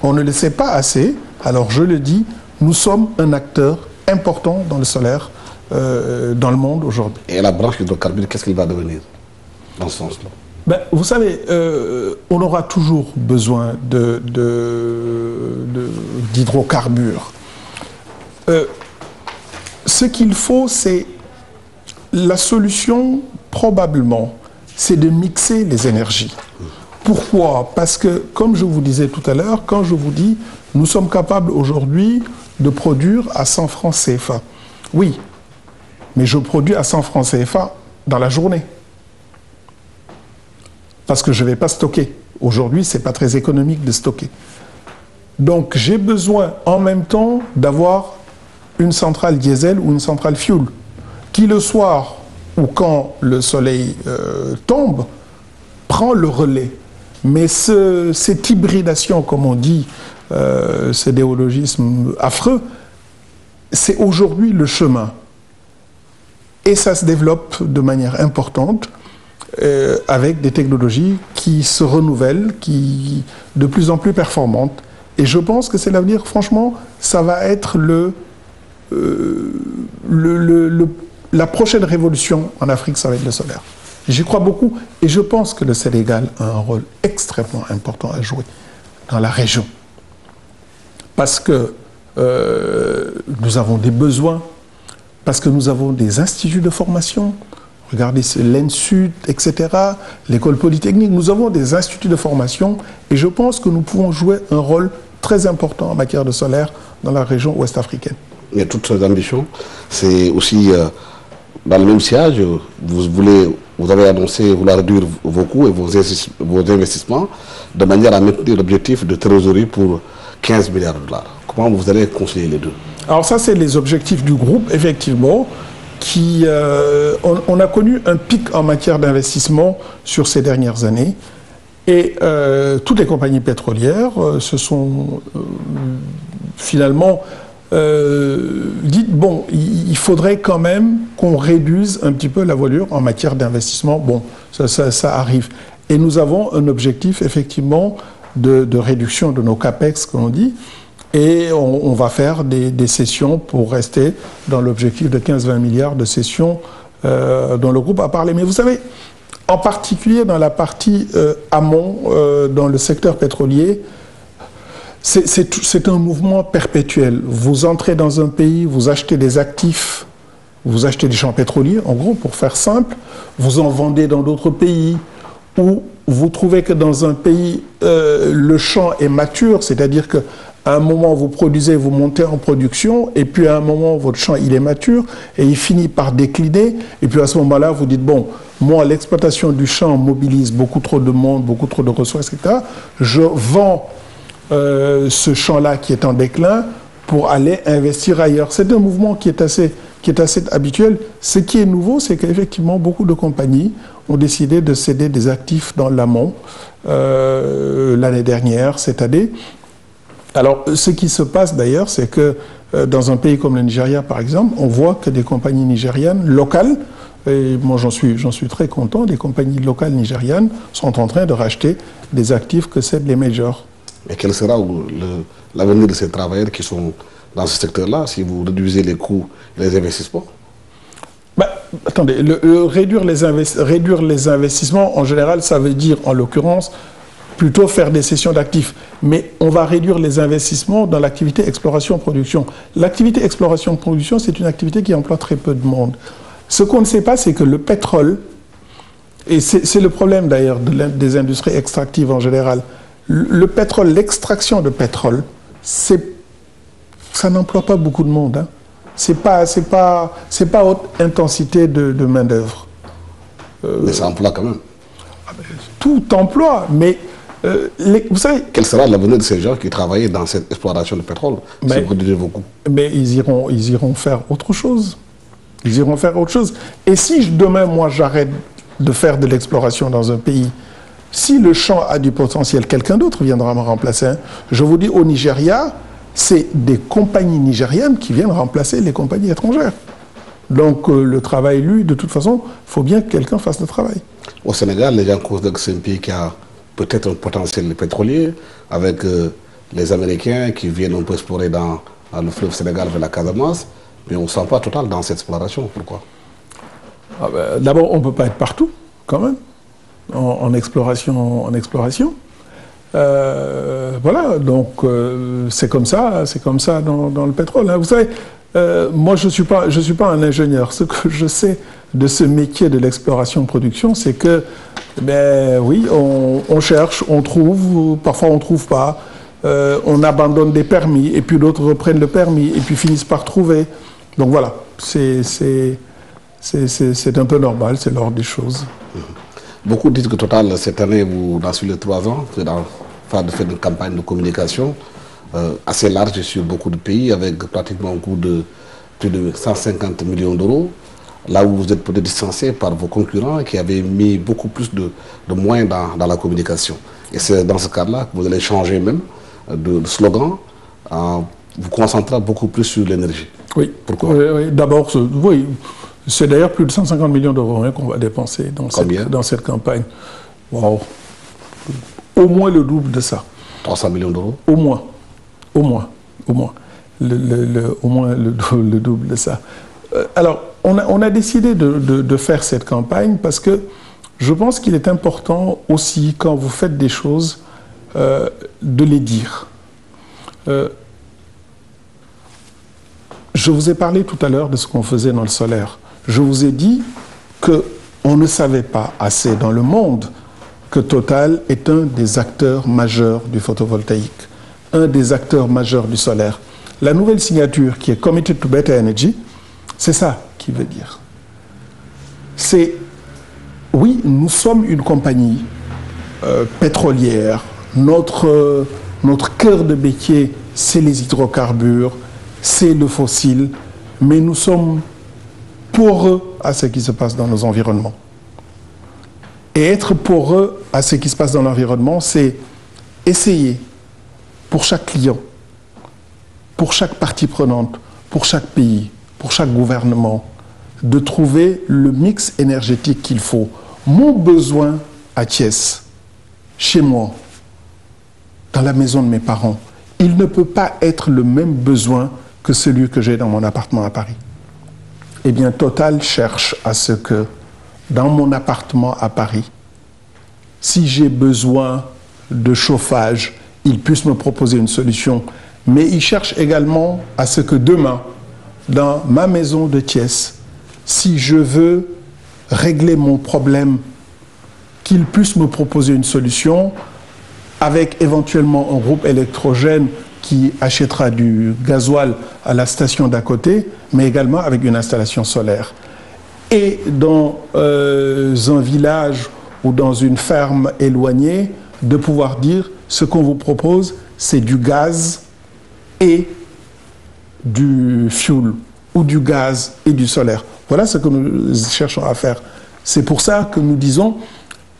On ne le sait pas assez, alors je le dis, nous sommes un acteur important dans le solaire dans le monde aujourd'hui. Et la branche hydrocarbure, qu'est-ce qu'il va devenir dans ce sens-là? Ben, vous savez, on aura toujours besoin d'hydrocarbures. Ce qu'il faut, c'est la solution, probablement, c'est de mixer les énergies. Pourquoi? Parce que, comme je vous disais tout à l'heure, quand je vous dis, nous sommes capables aujourd'hui de produire à 100 francs CFA. Oui, mais je produis à 100 francs CFA dans la journée. Parce que je ne vais pas stocker. Aujourd'hui, ce n'est pas très économique de stocker. Donc, j'ai besoin en même temps d'avoir une centrale diesel ou une centrale fuel qui, le soir ou quand le soleil tombe, prend le relais. Mais cette hybridation, comme on dit, ce néologisme affreux, c'est aujourd'hui le chemin. Et ça se développe de manière importante avec des technologies qui se renouvellent, qui de plus en plus performantes. Et je pense que c'est l'avenir. Franchement, ça va être la prochaine révolution en Afrique, ça va être le solaire. J'y crois beaucoup et je pense que le Sénégal a un rôle extrêmement important à jouer dans la région. Parce que nous avons des besoins, parce que nous avons des instituts de formation. Regardez l'ENSUD, etc., l'école polytechnique. Nous avons des instituts de formation et je pense que nous pouvons jouer un rôle très important en matière de solaire dans la région ouest-africaine. Mais toutes ces ambitions, c'est aussi dans le même sillage, vous avez annoncé vouloir réduire vos coûts et vos investissements de manière à maintenir l'objectif de trésorerie pour 15 milliards de dollars. Comment vous allez concilier les deux? Alors ça, c'est les objectifs du groupe, effectivement, on a connu un pic en matière d'investissement sur ces dernières années. Et toutes les compagnies pétrolières se sont finalement dites, bon, il faudrait quand même qu'on réduise un petit peu la voilure en matière d'investissement. Bon, ça arrive. Et nous avons un objectif, effectivement, de réduction de nos CAPEX, comme on dit. Et on va faire des sessions pour rester dans l'objectif de 15-20 milliards de sessions dont le groupe a parlé. Mais vous savez, en particulier dans la partie amont, dans le secteur pétrolier, c'est un mouvement perpétuel. Vous entrez dans un pays, vous achetez des actifs, vous achetez des champs pétroliers, en gros, pour faire simple, vous en vendez dans d'autres pays, où vous trouvez que dans un pays, le champ est mature, c'est-à-dire que à un moment, vous produisez, vous montez en production, et puis à un moment, votre champ, il est mature, et il finit par décliner, et puis à ce moment-là, vous dites, bon, moi, l'exploitation du champ mobilise beaucoup trop de monde, beaucoup trop de ressources, etc. Je vends ce champ-là qui est en déclin pour aller investir ailleurs. C'est un mouvement qui est assez habituel. Ce qui est nouveau, c'est qu'effectivement, beaucoup de compagnies ont décidé de céder des actifs dans l'amont l'année dernière, cette année. Alors, ce qui se passe d'ailleurs, c'est que dans un pays comme le Nigeria, par exemple, on voit que des compagnies nigérianes locales, et moi j'en suis très content, des compagnies locales nigérianes sont en train de racheter des actifs que cèdent les majors. Et quel sera l'avenir de ces travailleurs qui sont dans ce secteur-là si vous réduisez les coûts et les investissements? Attendez, réduire les investissements, en général, ça veut dire, en l'occurrence, plutôt faire des cessions d'actifs. Mais on va réduire les investissements dans l'activité exploration-production. L'activité exploration-production, c'est une activité qui emploie très peu de monde. Ce qu'on ne sait pas, c'est que le pétrole, et c'est le problème d'ailleurs des industries extractives en général, le pétrole, l'extraction de pétrole, ça n'emploie pas beaucoup de monde. Hein. C'est pas haute intensité de main-d'œuvre. Mais ça emploie quand même. Tout emploi, mais vous savez... Quel sera l'avenir de ces gens qui travaillaient dans cette exploration de pétrole si vous réduisez vos coûts? Mais ils iront faire autre chose. Ils iront faire autre chose. Et si demain, moi, j'arrête de faire de l'exploration dans un pays, si le champ a du potentiel, quelqu'un d'autre viendra me remplacer. Hein. Je vous dis, au Nigeria, c'est des compagnies nigériennes qui viennent remplacer les compagnies étrangères. Donc le travail, lui, de toute façon, il faut bien que quelqu'un fasse le travail. Au Sénégal, les gens considèrent que c'est un pays qui a peut-être un potentiel pétrolier, avec les Américains qui viennent un peu explorer dans le fleuve Sénégal vers la Casamance, mais on ne sent pas total dans cette exploration. Pourquoi? D'abord, on ne peut pas être partout, quand même, en exploration. Voilà, donc c'est comme ça dans le pétrole. Hein. Vous savez, moi je suis pas un ingénieur. Ce que je sais de ce métier de l'exploration-production, c'est que, oui, on cherche, on trouve, parfois on ne trouve pas, on abandonne des permis, et puis d'autres reprennent le permis, et puis finissent par trouver. Donc voilà, c'est un peu normal, c'est l'ordre des choses. Beaucoup disent que Total, cette année, dans sur les 3 ans, c'est dans de faire une campagne de communication assez large sur beaucoup de pays, avec pratiquement un coût de plus de 150 millions d'euros, là où vous êtes peut-être distancé par vos concurrents qui avaient mis beaucoup plus de moyens dans la communication. Et c'est dans ce cadre-là que vous allez changer même de slogan, vous concentrez beaucoup plus sur l'énergie. Oui. Pourquoi? Oui, d'abord, oui. C'est d'ailleurs plus de 150 millions d'euros qu'on va dépenser dans cette campagne. Wow. Au moins le double de ça. 300 millions d'euros? Au moins. au moins le double de ça. Alors, on a décidé de faire cette campagne parce que je pense qu'il est important aussi, quand vous faites des choses, de les dire. Je vous ai parlé tout à l'heure de ce qu'on faisait dans le solaire. Je vous ai dit qu'on ne savait pas assez dans le monde que Total est un des acteurs majeurs du photovoltaïque, un des acteurs majeurs du solaire. La nouvelle signature qui est Committed to Better Energy, c'est ça qui veut dire. C'est, oui, nous sommes une compagnie pétrolière. Notre cœur de métier, c'est les hydrocarbures, c'est le fossile, mais nous sommes poreux à ce qui se passe dans nos environnements. Et être poreux à ce qui se passe dans l'environnement, c'est essayer, pour chaque client, pour chaque partie prenante, pour chaque pays, pour chaque gouvernement, de trouver le mix énergétique qu'il faut. Mon besoin à Thiès, chez moi, dans la maison de mes parents, il ne peut pas être le même besoin que celui que j'ai dans mon appartement à Paris. Eh bien, Total cherche à ce que, dans mon appartement à Paris, si j'ai besoin de chauffage, il puisse me proposer une solution. Mais il cherche également à ce que demain, dans ma maison de Thiès, si je veux régler mon problème, qu'il puisse me proposer une solution avec éventuellement un groupe électrogène qui achètera du gasoil à la station d'à côté, mais également avec une installation solaire. Et dans un village ou dans une ferme éloignée, de pouvoir dire ce qu'on vous propose, c'est du gaz et du fuel, ou du gaz et du solaire. Voilà ce que nous cherchons à faire. C'est pour ça que nous disons,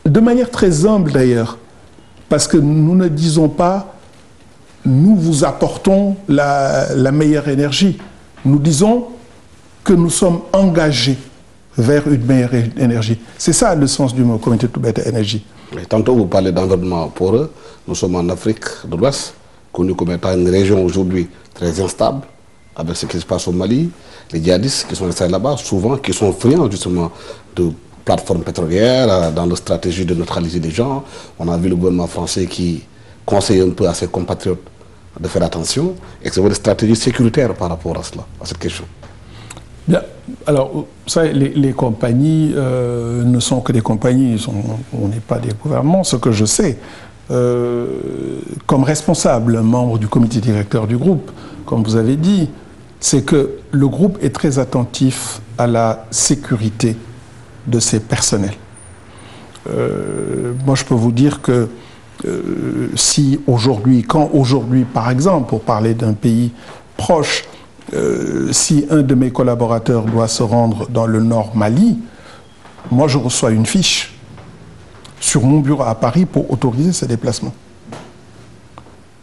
de manière très humble d'ailleurs, parce que nous ne disons pas nous vous apportons la meilleure énergie. Nous disons que nous sommes engagés vers une meilleure énergie. C'est ça le sens du mot Committed to Better Energy. Et tantôt vous parlez d'environnement poreux. Nous sommes en Afrique de l'Ouest, connue comme étant une région aujourd'hui très instable, avec ce qui se passe au Mali, les djihadistes qui sont installés là-bas, souvent qui sont friands justement de plateformes pétrolières, dans leur stratégie de neutraliser les gens. On a vu le gouvernement français qui conseille un peu à ses compatriotes de faire attention, et que c'est une stratégie sécuritaire par rapport à cela, à cette question. Bien. Alors, ça, les compagnies ne sont que des compagnies, on n'est pas des gouvernements. Ce que je sais, comme responsable, membre du comité directeur du groupe, comme vous avez dit, c'est que le groupe est très attentif à la sécurité de ses personnels. Moi, je peux vous dire que si aujourd'hui, quand aujourd'hui, par exemple, pour parler d'un pays proche, si un de mes collaborateurs doit se rendre dans le nord Mali, moi je reçois une fiche sur mon bureau à Paris pour autoriser ce déplacement.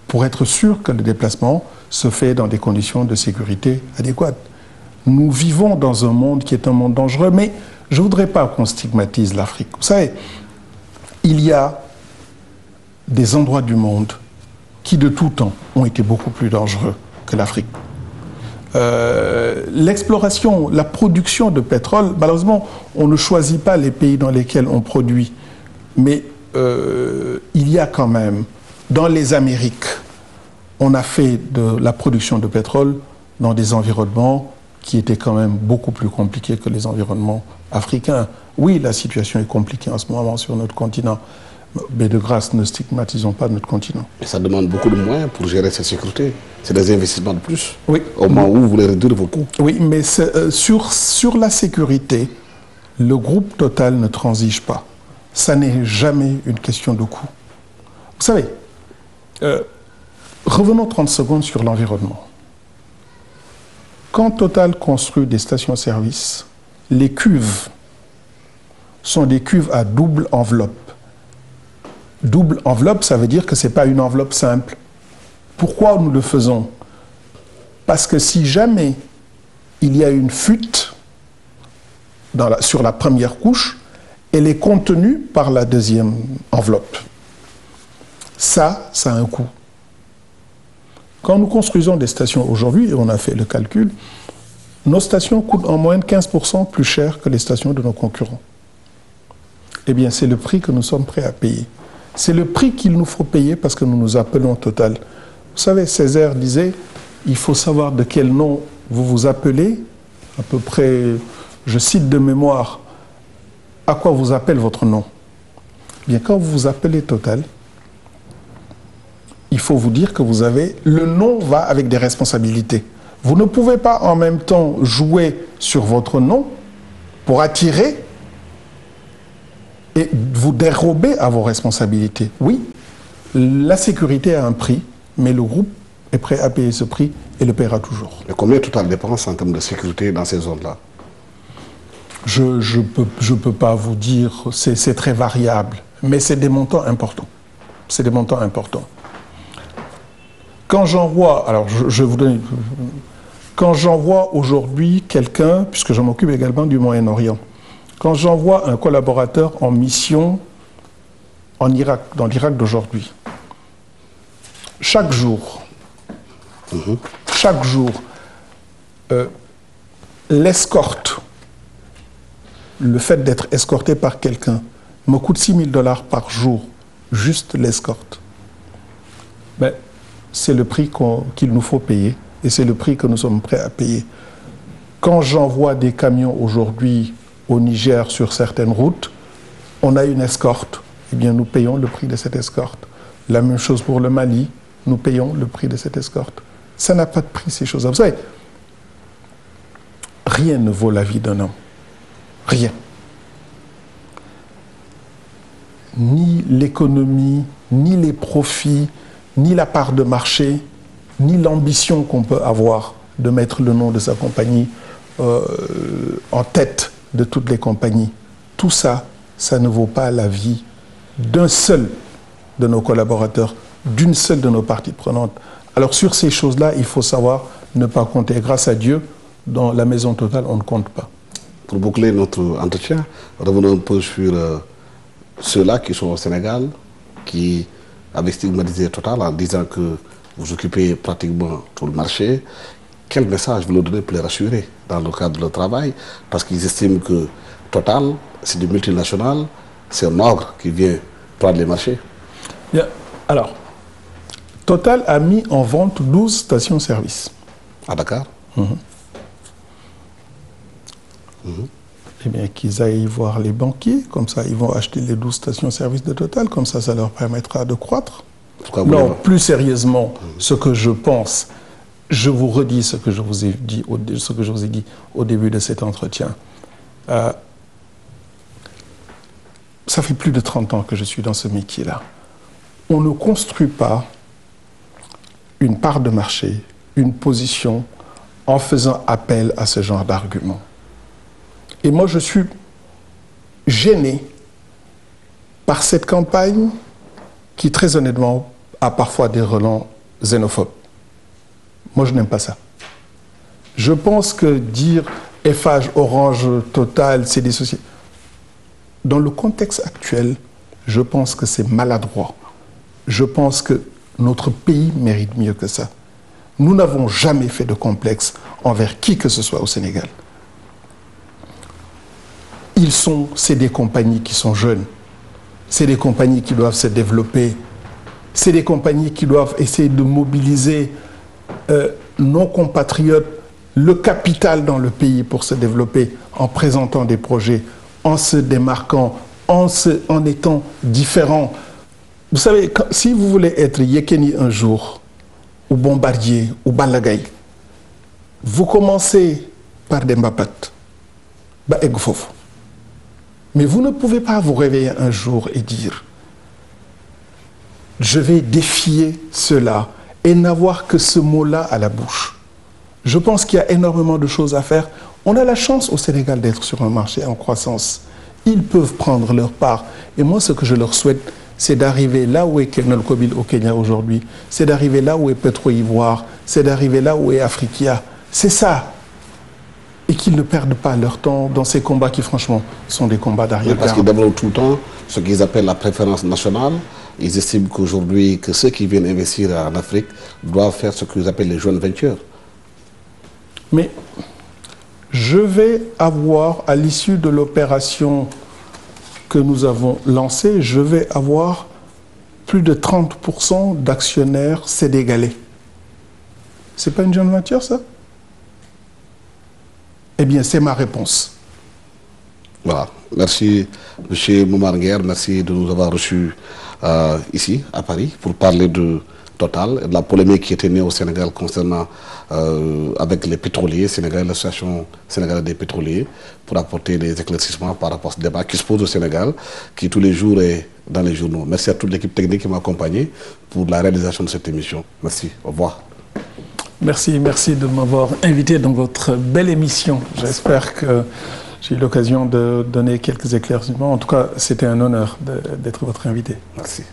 Pour être sûr que le déplacement se fait dans des conditions de sécurité adéquates. Nous vivons dans un monde qui est un monde dangereux, mais je ne voudrais pas qu'on stigmatise l'Afrique. Vous savez, il y a des endroits du monde qui de tout temps ont été beaucoup plus dangereux que l'Afrique. L'exploration, la production de pétrole, malheureusement, on ne choisit pas les pays dans lesquels on produit. Mais il y a quand même, dans les Amériques, on a fait de la production de pétrole dans des environnements qui étaient quand même beaucoup plus compliqués que les environnements africains. Oui, la situation est compliquée en ce moment sur notre continent, mais de grâce, ne stigmatisons pas notre continent. Et ça demande beaucoup de moyens pour gérer cette sécurité. C'est des investissements de plus. Oui. Au moment où vous voulez réduire vos coûts. Oui, mais sur la sécurité, le groupe Total ne transige pas. Ça n'est jamais une question de coût. Vous savez, revenons 30 secondes sur l'environnement. Quand Total construit des stations-service, les cuves sont des cuves à double enveloppe. Double enveloppe, ça veut dire que ce n'est pas une enveloppe simple. Pourquoi nous le faisons? Parce que si jamais il y a une fuite sur la première couche, elle est contenue par la deuxième enveloppe. Ça a un coût. Quand nous construisons des stations aujourd'hui, et on a fait le calcul, nos stations coûtent en moyenne 15% plus cher que les stations de nos concurrents. Eh bien, c'est le prix que nous sommes prêts à payer. C'est le prix qu'il nous faut payer parce que nous nous appelons Total. Vous savez, Césaire disait, il faut savoir de quel nom vous vous appelez, à peu près, je cite de mémoire, à quoi vous appelle votre nom. Eh bien, quand vous vous appelez Total, il faut vous dire que vous avez, le nom va avec des responsabilités. Vous ne pouvez pas en même temps jouer sur votre nom pour attirer et vous dérober à vos responsabilités. Oui, la sécurité a un prix, mais le groupe est prêt à payer ce prix et le paiera toujours. Et combien Total dépense en termes de sécurité dans ces zones-là? Je peux pas vous dire, c'est très variable, mais c'est des montants importants. C'est des montants importants. Quand j'envoie, alors je vais vous donner, quand j'envoie aujourd'hui quelqu'un, puisque je m'occupe également du Moyen-Orient, quand j'envoie un collaborateur en mission en Irak, dans l'Irak d'aujourd'hui, chaque jour, l'escorte, le fait d'être escorté par quelqu'un, me coûte $6 000 par jour, juste l'escorte. Ben, c'est le prix qu'il nous faut payer et c'est le prix que nous sommes prêts à payer. Quand j'envoie des camions aujourd'hui au Niger sur certaines routes, on a une escorte, eh bien nous payons le prix de cette escorte. La même chose pour le Mali, nous payons le prix de cette escorte. Ça n'a pas de prix, ces choses-là. Vous savez, rien ne vaut la vie d'un homme. Rien. Ni l'économie, ni les profits, ni la part de marché, ni l'ambition qu'on peut avoir de mettre le nom de sa compagnie en tête de toutes les compagnies. Tout ça, ça ne vaut pas la vie d'un seul de nos collaborateurs, d'une seule de nos parties prenantes. Alors sur ces choses-là, il faut savoir ne pas compter. Grâce à Dieu, dans la maison Total, on ne compte pas. Pour boucler notre entretien, revenons un peu sur ceux-là qui sont au Sénégal, qui avaient stigmatisé Total en disant que vous occupez pratiquement tout le marché. Quel message vous leur donnez pour les rassurer dans le cadre de leur travail? Parce qu'ils estiment que Total, c'est du multinational, c'est un ogre qui vient prendre les marchés. Bien. Alors, Total a mis en vente 12 stations-service. À Dakar. Eh bien, qu'ils aillent voir les banquiers, comme ça ils vont acheter les 12 stations-service de Total, comme ça leur permettra de croître. Non, plus sérieusement, ce que je pense, je vous redis ce que je vous ai dit, au début de cet entretien. Ça fait plus de 30 ans que je suis dans ce métier-là. On ne construit pas une part de marché, une position, en faisant appel à ce genre d'arguments. Et moi, je suis gêné par cette campagne qui, très honnêtement, a parfois des relents xénophobes. Moi, je n'aime pas ça. Je pense que dire Eiffage, Orange, Total, c'est des sociétés... Dans le contexte actuel, je pense que c'est maladroit. Je pense que notre pays mérite mieux que ça. Nous n'avons jamais fait de complexe envers qui que ce soit au Sénégal. C'est des compagnies qui sont jeunes. C'est des compagnies qui doivent se développer. C'est des compagnies qui doivent essayer de mobiliser nos compatriotes, le capital dans le pays pour se développer en présentant des projets, en se démarquant, en étant différents. Vous savez, si vous voulez être Yekini un jour, ou Bombardier, ou Balagaï, vous commencez par des Mbapat, mais vous ne pouvez pas vous réveiller un jour et dire « Je vais défier cela » et n'avoir que ce mot-là à la bouche. Je pense qu'il y a énormément de choses à faire. On a la chance au Sénégal d'être sur un marché en croissance. Ils peuvent prendre leur part. Et moi, ce que je leur souhaite, c'est d'arriver là où est Kernel Kobil au Kenya aujourd'hui. C'est d'arriver là où est Petro-Ivoire. C'est d'arriver là où est Africa. C'est ça. Et qu'ils ne perdent pas leur temps dans ces combats qui, franchement, sont des combats d'arrière-garde. Parce qu'ils développent tout le temps ce qu'ils appellent la préférence nationale, ils estiment qu'aujourd'hui, que ceux qui viennent investir en Afrique doivent faire ce qu'ils appellent les joint ventures. Mais je vais avoir, à l'issue de l'opération que nous avons lancée, je vais avoir plus de 30% d'actionnaires sénégalais. C'est pas une joint venture, ça? Eh bien, c'est ma réponse. Voilà. Merci, M. Momar Nguer. Merci de nous avoir reçus ici, à Paris, pour parler de Total et de la polémique qui était née au Sénégal concernant, avec les pétroliers sénégalais, l'association sénégalaise des pétroliers, pour apporter des éclaircissements par rapport à ce débat qui se pose au Sénégal, qui tous les jours est dans les journaux. Merci à toute l'équipe technique qui m'a accompagné pour la réalisation de cette émission. Merci. Au revoir. Merci de m'avoir invité dans votre belle émission. J'espère que j'ai eu l'occasion de donner quelques éclaircissements. En tout cas, c'était un honneur d'être votre invité. Merci.